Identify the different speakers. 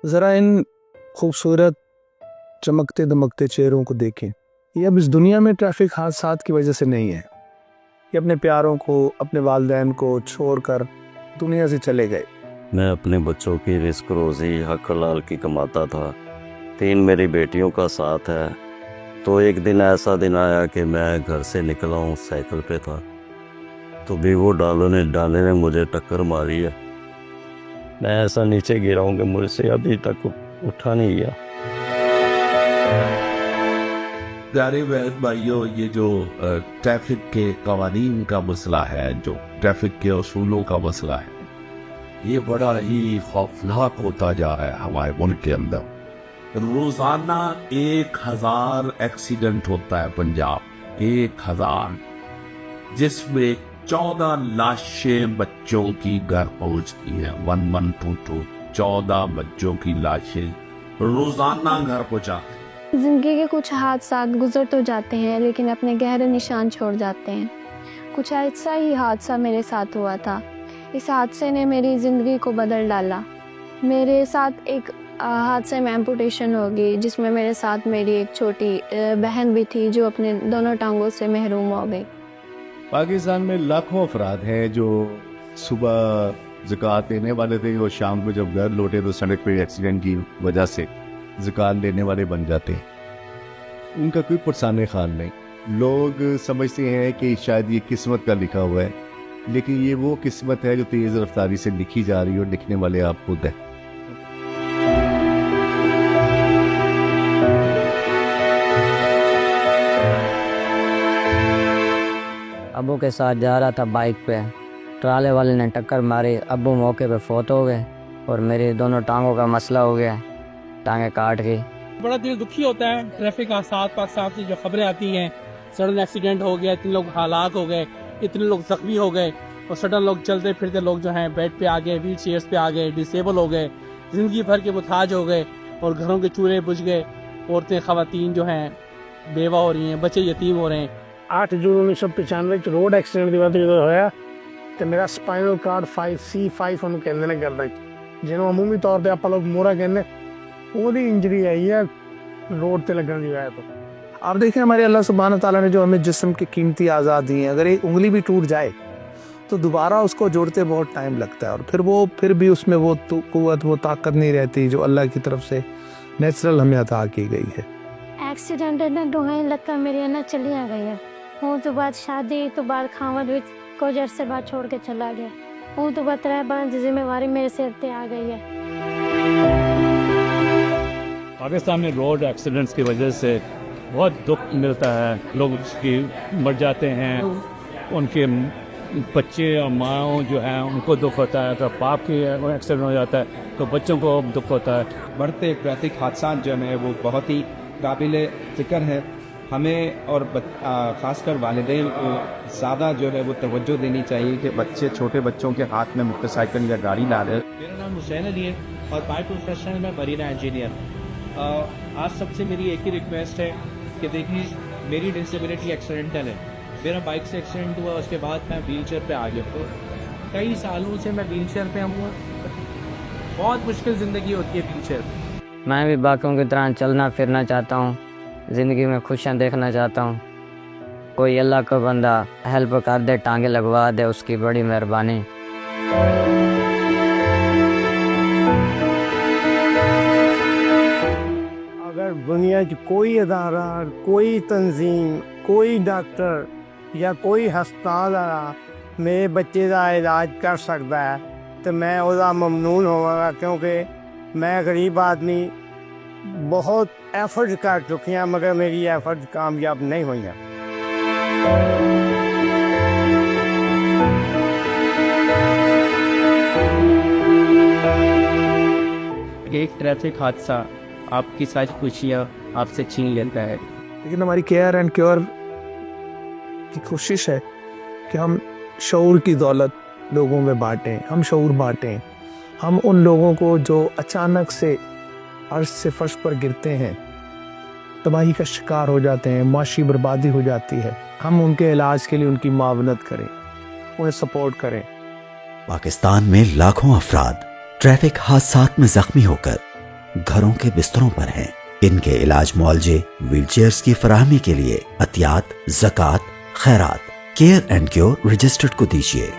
Speaker 1: ذرا ان خوبصورت چمکتے دمکتے چہروں کو دیکھیں. یہ اب اس دنیا میں ٹریفک حادثات کی وجہ سے نہیں ہے. یہ اپنے پیاروں کو، اپنے والدین کو چھوڑ کر دنیا سے چلے گئے.
Speaker 2: میں اپنے بچوں کی رزق روزی حق حلال کی کماتا تھا. 3 میری بیٹیوں کا ساتھ ہے. تو ایک دن ایسا دن آیا کہ میں گھر سے نکلا ہوں، سائیکل پہ تھا، تو بھی وہ ڈالے نے مجھے ٹکر ماری ہے. میں ایسا نیچے گرا ہوں کہ مجھ سے ابھی تک اٹھا نہیں گیا.
Speaker 3: پیارے بہن بھائیوں، یہ جو ٹریفک کے قوانین کا مسئلہ ہے، جو ٹریفک کے اصولوں کا مسئلہ ہے، یہ بڑا ہی خوفناک ہوتا جا رہا ہے ہمارے ملک کے اندر. روزانہ 1000 ایکسیڈنٹ ہوتا ہے پنجاب، 1000، جس میں 14 لاشیں بچوں کی گھر پہنچتی ہیں. 1122 14 بچوں کی لاشیں روزانہ گھر پہنچاتے ہیں.
Speaker 4: زندگی کے کچھ حادثات گزر تو جاتے ہیں لیکن اپنے گہرے نشان چھوڑ جاتے ہیں. کچھ ایسا ہی حادثہ میرے ساتھ ہوا تھا. اس حادثے نے میری زندگی کو بدل ڈالا. میرے ساتھ ایک حادثے میں ایمپوٹیشن ہو گئی، جس میں میرے ساتھ میری ایک چھوٹی بہن بھی تھی جو اپنے دونوں ٹانگوں سے محروم ہو گئی.
Speaker 5: پاکستان میں لاکھوں افراد ہیں جو صبح زکوٰۃ دینے والے تھے اور شام کو جب گھر لوٹے تو سڑک پہ ایکسیڈنٹ کی وجہ سے زکوٰۃ دینے والے بن جاتے ہیں. ان کا کوئی پرسان خیال نہیں. لوگ سمجھتے ہیں کہ شاید یہ قسمت کا لکھا ہوا ہے، لیکن یہ وہ قسمت ہے جو تیز رفتاری سے لکھی جا رہی ہے، اور لکھنے والے آپ خود ہیں.
Speaker 6: ابو کے ساتھ جا رہا تھا بائک پہ، ٹرالے والے نے ٹکر ماری. ابو موقع پہ فوت ہو گئے اور میری دونوں ٹانگوں کا مسئلہ ہو گیا، ٹانگیں کاٹ گئی.
Speaker 7: بڑا دل دکھی ہوتا ہے. ٹریفک حادثات پاکستان سے جو خبریں آتی ہیں، سڈن ایکسیڈنٹ ہو گیا، اتنے لوگ ہلاک ہو گئے، اتنے لوگ زخمی ہو گئے، اور سڈن لوگ چلتے پھرتے لوگ جو ہیں بیڈ پہ آ گئے، ویل چیئرس پہ آ گئے، ڈسیبل ہو گئے، زندگی بھر کے محتاج ہو گئے، اور گھروں کے چولہے بجھ گئے. عورتیں، خواتین جو ہیں بیوہ ہو رہی ہیں، بچے یتیم ہو رہے ہیں.
Speaker 8: 8 جون 1995 روڈ ایکسیڈنٹ کی وجہ سے ہویا تو میرا سپائنل کارڈ 5C5 ਉਹਨੂੰ ਕਹਿੰਦੇ ਨੇ ਕਰਦਾ, ਜਿਹਨੂੰ ਅਮੂਮੀ ਤੌਰ ਤੇ ਆਪਾਂ ਲੋਕ ਮੋਰਾ ਕਹਿੰਦੇ, ਉਹਦੀ ਇੰਜਰੀ ਆਈ ਹੈ روڈ تے لگنے کی وجہ تو.
Speaker 1: آپ دیکھیں ہمارے اللہ سبحانہ تعالیٰ نے جو ہمیں جسم کی قیمتی اعضاء دی ہیں، اگر ایک انگلی بھی ٹوٹ جائے تو دوبارہ اس کو جوڑتے بہت ٹائم لگتا ہے، اور پھر بھی اس میں وہ قوت، وہ طاقت نہیں رہتی جو اللہ کی طرف سے نیچرل ہمیں عطا کی گئی ہے.
Speaker 4: ایکسیڈنٹ نے ڈوہیں لگا میری نا چلی آ گئی ہے. ہوں تو بعد شادی تو بعد کھاوت وچ کچھ عرصے بعد چھوڑ کے چلا گیا. ہوں تو بعد 3 بار ذمہ واری میرے سر تے آ گئی ہے.
Speaker 9: پاکستان میں روڈ ایکسیڈنٹس کی وجہ سے بہت دکھ ملتا ہے. لوگ اس کی مر جاتے ہیں، ان کے بچے اور ماؤں جو ہیں ان کو دکھ ہوتا ہے. اگر باپ کی ایکسیڈنٹ ہو جاتا ہے تو بچوں کو دکھ ہوتا ہے.
Speaker 10: بڑھتے ٹریفک حادثات جو ہیں وہ بہت ہی قابل فکر ہے. ہمیں اور خاص کر والدین کو زیادہ جو ہے وہ توجہ دینی چاہیے کہ بچے، چھوٹے بچوں کے ہاتھ میں موٹر سائیکل یا گاڑی نہ دے.
Speaker 7: میرا نام حسین علی ہے اور بائی پروفیشنل میں مرینا انجینئر. آج سب سے میری ایک ہی ریکویسٹ ہے کہ دیکھیں، میری ڈسیبلٹی ایکسیڈنٹل ہے. میرا بائک سے ایکسیڈنٹ ہوا، اس کے بعد میں ویل چیئر پہ آ گیا. تو کئی سالوں سے میں ویل چیئر پہ ہوں. بہت مشکل زندگی ہوتی ہے ویل چیئر پہ.
Speaker 6: میں بھی باقیوں کی طرح چلنا پھرنا چاہتا ہوں، زندگی میں خوشیاں دیکھنا چاہتا ہوں. کوئی اللہ کا بندہ ہیلپ کر دے، ٹانگیں لگوا دے، اس کی بڑی مہربانی.
Speaker 8: اگر دنیا کی کوئی ادارہ، کوئی تنظیم، کوئی ڈاکٹر یا کوئی ہسپتال میرے بچے کا علاج کر سکتا ہے تو میں وہ ممنون ہوا گا، کیونکہ میں غریب آدمی بہت ایفرٹ کر چکی ہیں مگر میری ایفرٹ کامیاب نہیں ہوئی ہیں.
Speaker 10: ایک ٹریفک حادثہ آپ کی ساری خوشیاں آپ سے چھین لیتا ہے.
Speaker 1: لیکن ہماری کیئر اینڈ کیور کی کوشش ہے کہ ہم شعور کی دولت لوگوں میں بانٹیں، ہم شعور بانٹیں. ہم ان لوگوں کو جو اچانک سے عرش سے فرش پر گرتے ہیں، تباہی کا شکار ہو جاتے ہیں، معاشی بربادی ہو جاتی ہے، ہم ان کے علاج کے لیے ان کی معاونت کریں، انہیں سپورٹ کریں.
Speaker 11: پاکستان میں لاکھوں افراد ٹریفک حادثات میں زخمی ہو کر گھروں کے بستروں پر ہیں۔ ان کے علاج معالجے، ویل چیئرز کی فراہمی کے لیے عطیات، زکوٰۃ، خیرات کیئر اینڈ کیور رجسٹرڈ کو دیجیے۔